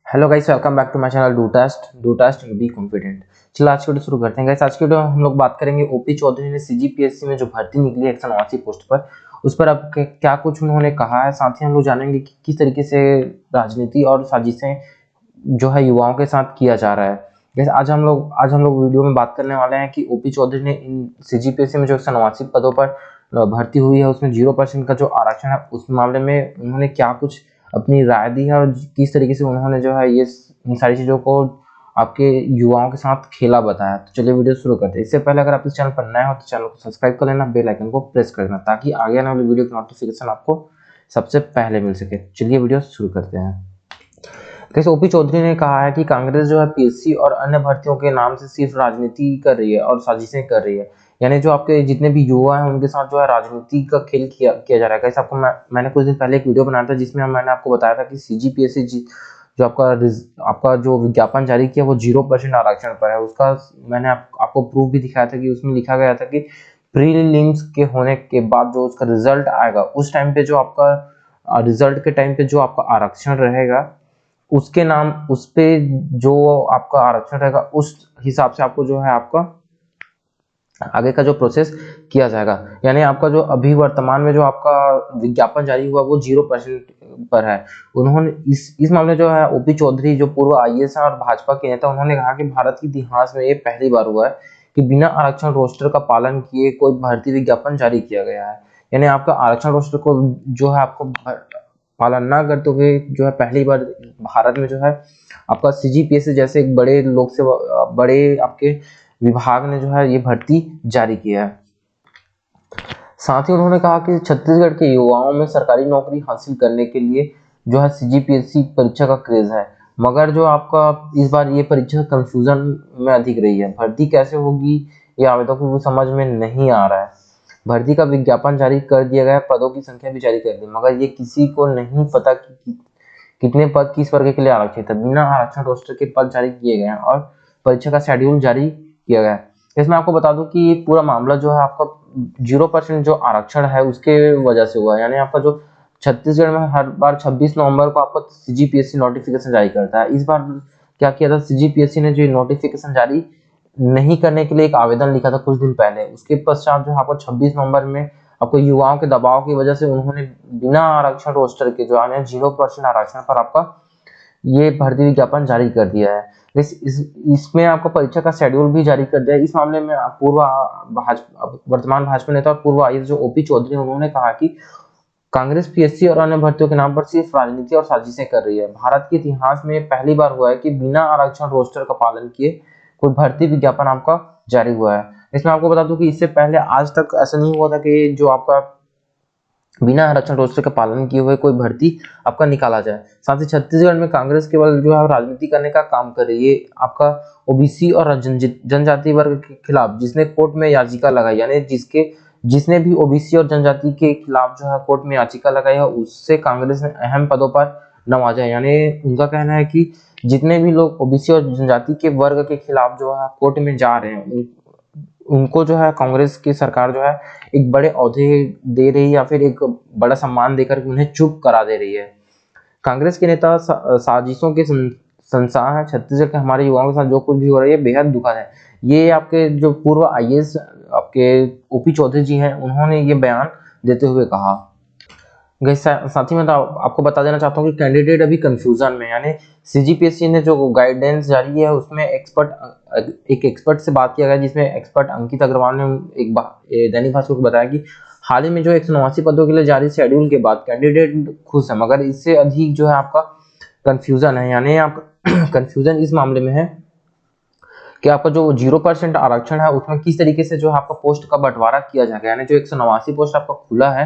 Hello guys, welcome back to my channel do taste be confident. चलो आज की video शुरू करते हैं गाइस। आज की वीडियो हम लोग बात करेंगे ओपी चौधरी ने सीजीपीएससी में जो भर्ती निकली है 189 पोस्ट पर, उस पर अब क्या कुछ उन्होंने कहा है। साथ ही हम लोग जानेंगे कि किस तरीके से राजनीति और साजिशें जो है युवाओं के साथ किया जा रहा है। गाइस आज हम लोग वीडियो में बात करने वाले हैं कि ओपी चौधरी ने इन सीजीपीएससी में जो 189 पदों पर भर्ती हुई है उसमें 0% का जो आरक्षण है उस मामले में उन्होंने क्या कुछ अपनी राय दी है और किस तरीके से उन्होंने जो है ये इन सारी चीज़ों को आपके युवाओं के साथ खेला बताया। तो चलिए वीडियो शुरू करते हैं। इससे पहले अगर आप इस चैनल पर नए हो तो चैनल को सब्सक्राइब कर लेना, बेल आइकन को प्रेस कर देना ताकि आगे आने वाली वीडियो की नोटिफिकेशन आपको सबसे पहले मिल सके। चलिए वीडियो शुरू करते हैं। कैसे ओपी चौधरी ने कहा है कि कांग्रेस जो है पीएससी और अन्य भर्तियों के नाम से सिर्फ राजनीति कर रही है और साजिशें कर रही है। यानी जो आपके जितने भी युवा हैं उनके साथ जो है राजनीति का खेल किया जा रहा है। कैसे आपको मैंने कुछ दिन पहले एक वीडियो बनाया था जिसमें मैंने आपको बताया था कि सीजीपीएससी जो आपका जो विज्ञापन जारी किया वो 0% आरक्षण पर है। उसका मैंने आपको प्रूफ भी दिखाया था कि उसमें लिखा गया था कि प्रीलिम्स के होने के बाद जो उसका रिजल्ट आएगा उस टाइम पे जो आपका रिजल्ट के टाइम पे जो आपका आरक्षण रहेगा उसके नाम उस पे जो आपका आरक्षण रहेगा उस हिसाब से आपको जो है आपका आगे का जो प्रोसेस किया जाएगा। यानी आपका जो अभी वर्तमान में जो आपका विज्ञापन जारी हुआ वो 0% पर है। उन्होंने इस मामले में जो है ओपी चौधरी जो पूर्व आईएएस और भाजपा के नेता, उन्होंने कहा कि भारत के इतिहास में ये पहली बार हुआ है कि बिना आरक्षण रोस्टर का पालन किए कोई भर्ती विज्ञापन जारी किया गया है। यानी आपका आरक्षण रोस्टर को जो है आपको पालन ना करते हुए जो है पहली बार भारत में जो है आपका सीजीपीएससी जैसे एक बड़े लोक सेवा बड़े आपके विभाग ने जो है ये भर्ती जारी किया है। साथ ही उन्होंने कहा कि छत्तीसगढ़ के युवाओं में सरकारी नौकरी हासिल करने के लिए जो है सीजीपीएससी परीक्षा का क्रेज है, मगर जो आपका इस बार ये परीक्षा कंफ्यूजन में अधिक रही है। भर्ती कैसे होगी ये आवेदकों को समझ में नहीं आ रहा है। भर्ती का विज्ञापन जारी कर दिया गया, पदों की संख्या भी जारी कर दी, मगर ये किसी को नहीं पता कि कितने पद किस वर्ग के लिए आरक्षित है। बिना आरक्षण रोस्टर के पद जारी किए गए हैं और परीक्षा का शेड्यूल जारी किया गया है। इसमें आपको बता दूं कि ये पूरा मामला जो है आपका 0% जो आरक्षण है उसके वजह से हुआ है। यानी आपका जो छत्तीसगढ़ में हर बार 26 नवंबर को आपका सीजीपीएससी नोटिफिकेशन जारी करता है। इस बार क्या किया था, सीजीपीएससी ने जो नोटिफिकेशन जारी नहीं करने के लिए एक आवेदन लिखा था कुछ दिन पहले। उसके पश्चात जो आपको 26 नवंबर में आपको युवाओं के दबाव की वजह से उन्होंने बिना आरक्षण रोस्टर के जो है 0% आरक्षण पर आपका ये भर्ती विज्ञापन जारी कर दिया है। इसमें आपको परीक्षा का शेड्यूल भी जारी कर दिया है। इस मामले में वर्तमान भाजपा नेता और पूर्व आईएएस जो ओपी चौधरी, उन्होंने कहा कि कांग्रेस पीएससी और अन्य भर्तियों के नाम पर सिर्फ राजनीति और साजिशें कर रही है। भारत के इतिहास में पहली बार हुआ है कि बिना आरक्षण रोस्टर का पालन किए कोई भर्ती विज्ञापन आपका जारी हुआ है। इसमें आपको बता दूं कि इससे पहले आज तक ऐसा नहीं हुआ था कि जो आपका बिना आरक्षण रोस्टर का पालन किए हुए कोई भर्ती आपका निकाला जाए। साथ ही छत्तीसगढ़ में कांग्रेस केवल जो है राजनीति करने का काम कर रही है। आपका ओबीसी और जनजाति वर्ग के खिलाफ जिसने कोर्ट में याचिका लगाई, यानी जिसने भी ओबीसी और जनजाति के खिलाफ जो है कोर्ट में याचिका लगाई है उससे कांग्रेस ने अहम पदों पर नवाजा है। यानी उनका कहना है कि जितने भी लोग ओबीसी और जनजाति के वर्ग के खिलाफ जो है कोर्ट में जा रहे हैं उनको जो है कांग्रेस की सरकार जो है एक बड़े औहदे दे रही है या फिर एक बड़ा सम्मान देकर उन्हें चुप करा दे रही है। कांग्रेस के नेता साजिशों के संसार है। छत्तीसगढ़ के हमारे युवाओं के साथ जो कुछ भी हो रहा है ये बेहद दुखद है। ये आपके जो पूर्व आईएएस आपके ओपी चौधरी जी हैं, उन्होंने ये बयान देते हुए कहा। साथ ही मैं आपको बता देना चाहता हूँ कि कैंडिडेट अभी कंफ्यूजन में, यानी सीजीपीएससी ने जो गाइडेंस जारी किया है उसमें एक एक्सपर्ट से बात किया गया जिसमें एक्सपर्ट अंकित अग्रवाल ने दैनिक भास्कर को बताया कि हाल ही में जो 189 पदों के लिए जारी शेड्यूल के बाद कैंडिडेट खुश है, मगर इससे अधिक जो है आपका कंफ्यूजन है। यानी आप कंफ्यूजन इस मामले में है कि आपका जो 0% आरक्षण है उसमें किस तरीके से जो है आपका पोस्ट का बंटवारा किया जाएगा। यानी जो 189 पोस्ट आपका खुला है,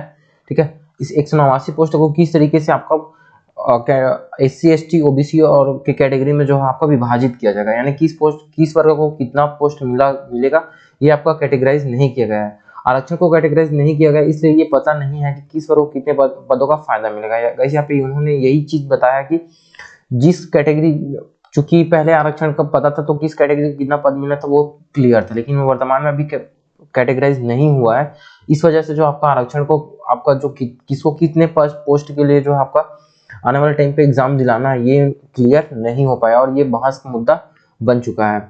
ठीक है, इस 189 पोस्ट को किस तरीके से आपका एससी एसटी ओबीसी और के कैटेगरी में जो है आपका विभाजित किया जाएगा। यानी किस वर्ग को कितना पोस्ट मिलेगा ये आपका कैटेगराइज नहीं किया गया है। आरक्षण को कैटेगराइज नहीं किया गया इसलिए ये पता नहीं है कि किस वर्ग को कितने पदों का फायदा मिलेगा। यहाँ पे उन्होंने यही चीज बताया कि जिस कैटेगरी, चूंकि पहले आरक्षण का पता था तो किस कैटेगरी को कितना पद मिला था वो क्लियर था, लेकिन वर्तमान में अभी कैटेगराइज नहीं हुआ है। इस वजह से जो आपका आरक्षण को आपका जो किसको कितने पोस्ट के लिए जो आपका आने वाले टाइम पे एग्जाम दिलाना ये क्लियर नहीं हो पाया और ये बहस का मुद्दा बन चुका है।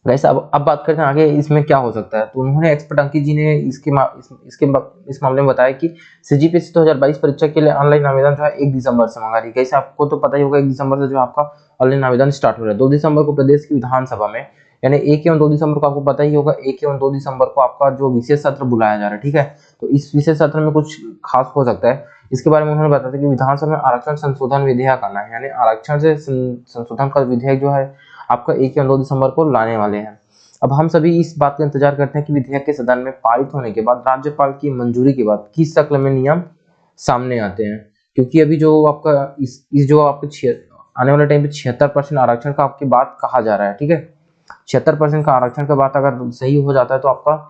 वैसे अब बात करते हैं आगे इसमें क्या हो सकता है। तो उन्होंने एक्सपर्ट अंकित जी ने इस मामले में बताया कि सीजीपीएससी 2022 परीक्षा के लिए ऑनलाइन आवेदन जो है 1 दिसंबर से मंगा रही है। कैसे आपको तो पता ही होगा 1 दिसंबर से जो आपका ऑनलाइन आवेदन स्टार्ट हो रहा है। 2 दिसंबर को प्रदेश की विधानसभा में, यानी 1 एवं 2 दिसंबर को आपको पता ही होगा, 1 एवं 2 दिसंबर को आपका जो विशेष सत्र बुलाया जा रहा है, ठीक है। तो इस विशेष सत्र में कुछ खास हो सकता है, इसके बारे में उन्होंने बताया कि विधानसभा में आरक्षण संशोधन विधेयक आना है, यानी आरक्षण से संशोधन का विधेयक जो है आपका 1 या 2 दिसंबर को लाने वाले हैं। अब हम सभी इस बात का इंतजार करते हैं कि विधेयक के सदन में पारित होने के बाद राज्यपाल की मंजूरी के बाद किस शक्ल में नियम सामने आते हैं, क्योंकि अभी जो आपका इस जो आपके आने वाले टाइम पे 76% आरक्षण का आपकी बात कहा जा रहा है, ठीक है। 76% का आरक्षण का बात अगर सही हो जाता है तो आपका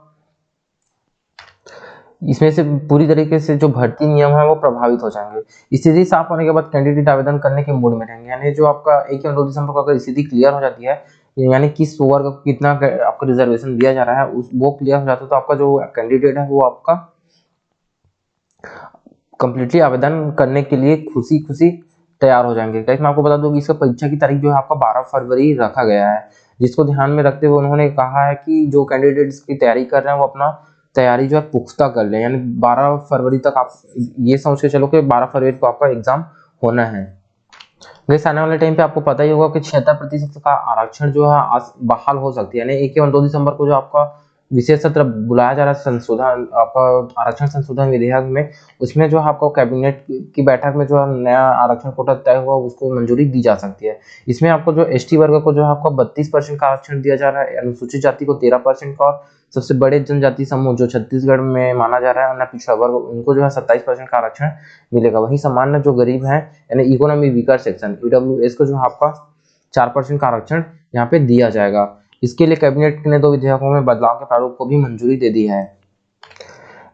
इसमें से पूरी तरीके से जो भर्ती नियम है वो प्रभावित हो जाएंगे। स्थिति साफ होने के बाद कैंडिडेट आवेदन करने के मूड में रहेंगे, यानी जो आपका 1 या 2 दिसंबर को अगर स्थिति क्लियर हो जाती है, यानी किस वर्ग को कितना आपको रिजर्वेशन दिया जा रहा है वो क्लियर हो जाता है, तो आपका जो कैंडिडेट है वो आपका कंप्लीटली आवेदन करने के लिए खुशी खुशी तैयार हो जाएंगे। गाइस मैं आपको बता दूं कि इसका परीक्षा की तारीख जो है आपका 12 फरवरी रखा गया है, जिसको ध्यान में रखते हुए उन्होंने कहा है कि जो कैंडिडेट इसकी तैयारी कर रहे हैं वो अपना तैयारी जो है पुख्ता कर लें, यानी 12 फरवरी तक आप ये समझ के चलो कि 12 फरवरी को आपका एग्जाम होना है। वैसे आने वाले टाइम पे आपको पता ही होगा कि 76% का आरक्षण जो है बहाल हो सकती है, यानी 1 या 2 दिसंबर को जो आपका विशेष सत्र बुलाया जा रहा है संशोधन आपका आरक्षण संशोधन विधेयक में, उसमें जो है आपको कैबिनेट की बैठक में जो है नया आरक्षण कोटा तय हुआ उसको मंजूरी दी जा सकती है। इसमें आपको जो एसटी वर्ग को जो है आपको 32% का आरक्षण दिया जा रहा है, अनुसूचित जाति को 13% का, और सबसे बड़े जनजाति समूह जो छत्तीसगढ़ में माना जा रहा है अन्य पिछड़ा वर्ग, उनको जो है 27% का आरक्षण मिलेगा। वही सामान्य जो गरीब है यानी इकोनॉमी वीकर सेक्शन ईडब्ल्यूएस को जो है आपका 4% का आरक्षण यहाँ पे दिया जाएगा। इसके लिए कैबिनेट ने 2 विधेयकों में बदलाव के प्रारूप को भी मंजूरी दे दी है।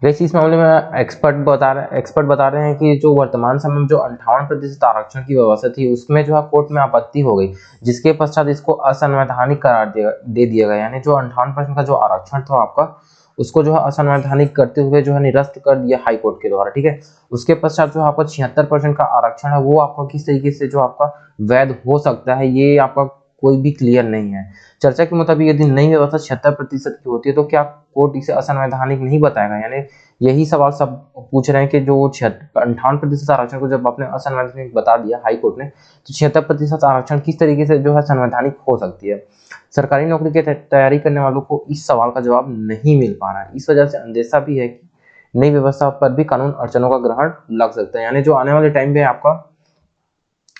वैसे इस मामले में एक्सपर्ट बता रहे हैं कि जो वर्तमान समय में जो 58% आरक्षण की व्यवस्था थी उसमें जो है कोर्ट में आपत्ति हो गई, जिसके पश्चात इसको असंवैधानिक करार दे दिया गया, यानी जो 58% का जो आरक्षण था आपका उसको जो है असंवैधानिक करते हुए जो है निरस्त कर दिया हाई कोर्ट के द्वारा, ठीक है। उसके पश्चात जो आपका 76% का आरक्षण है वो आपका किस तरीके से जो आपका वैध हो सकता है ये आपका कोई भी क्लियर नहीं है। चर्चा के मुताबिक यदि नई व्यवस्था 76% की होती है तो क्या कोर्ट इसे असंवैधानिक नहीं बताएगा, यानी यही सवाल सब पूछ रहे हैं कि जो 58% आरक्षण को जब आपने असंवैधानिक बता दिया हाई कोर्ट ने, तो 76% आरक्षण किस तरीके से जो है संवैधानिक हो सकती है। सरकारी नौकरी की तैयारी करने वालों को इस सवाल का जवाब नहीं मिल पा रहा है। इस वजह से अंदेशा भी है कि नई व्यवस्था पर भी कानून अड़चनों का ग्रहण लग सकता है, यानी जो आने वाले टाइम में आपका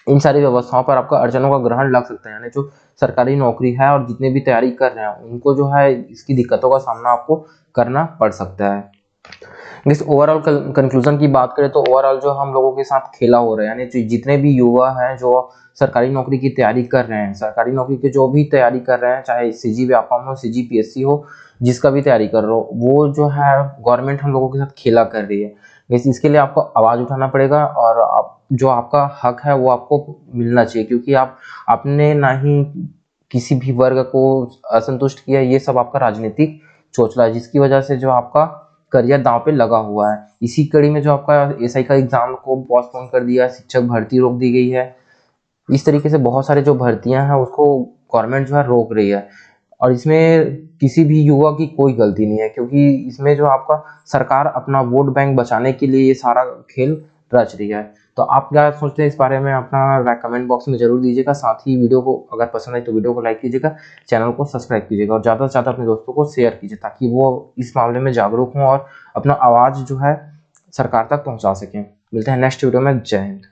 इन सारी व्यवस्थाओं पर आपका अड़चनों का ग्रहण लग सकता है, यानी जो सरकारी नौकरी है और जितने भी तैयारी कर रहे हैं उनको जो है इसकी दिक्कतों का सामना आपको करना पड़ सकता है। इस ओवरऑल कंक्लूजन की बात करें तो ओवरऑल जो हम लोगों के साथ खेला हो रहा है, यानी जितने भी युवा हैं जो सरकारी नौकरी की तैयारी कर रहे हैं, सरकारी नौकरी की जो भी तैयारी कर रहे हैं, चाहे सीजी व्यापम हो सीजीपीएससी हो, जिसका भी तैयारी कर रहे हो, वो जो है गवर्नमेंट हम लोगों के साथ खेला कर रही है। वैसे इसके लिए आपको आवाज उठाना पड़ेगा और आप जो आपका हक है वो आपको मिलना चाहिए, क्योंकि आपने ना ही किसी भी वर्ग को असंतुष्ट किया, ये सब आपका राजनीतिक चोचला है जिसकी वजह से जो आपका करियर दांव पे लगा हुआ है। इसी कड़ी में जो आपका एसआई का एग्जाम को पोस्टपोन कर दिया, शिक्षक भर्ती रोक दी गई है, इस तरीके से बहुत सारे जो भर्तियां हैं उसको गवर्नमेंट जो है रोक रही है। और इसमें किसी भी युवा की कोई गलती नहीं है, क्योंकि इसमें जो आपका सरकार अपना वोट बैंक बचाने के लिए ये सारा खेल रच रही है। तो आप क्या सोचते हैं इस बारे में अपना कमेंट बॉक्स में जरूर दीजिएगा। साथ ही वीडियो को अगर पसंद आए तो वीडियो को लाइक कीजिएगा, चैनल को सब्सक्राइब कीजिएगा और ज़्यादा से ज़्यादा अपने दोस्तों को शेयर कीजिए ताकि वो इस मामले में जागरूक हों और अपना आवाज़ जो है सरकार तक पहुँचा सकें। मिलते हैं नेक्स्ट वीडियो में। जय हिंद।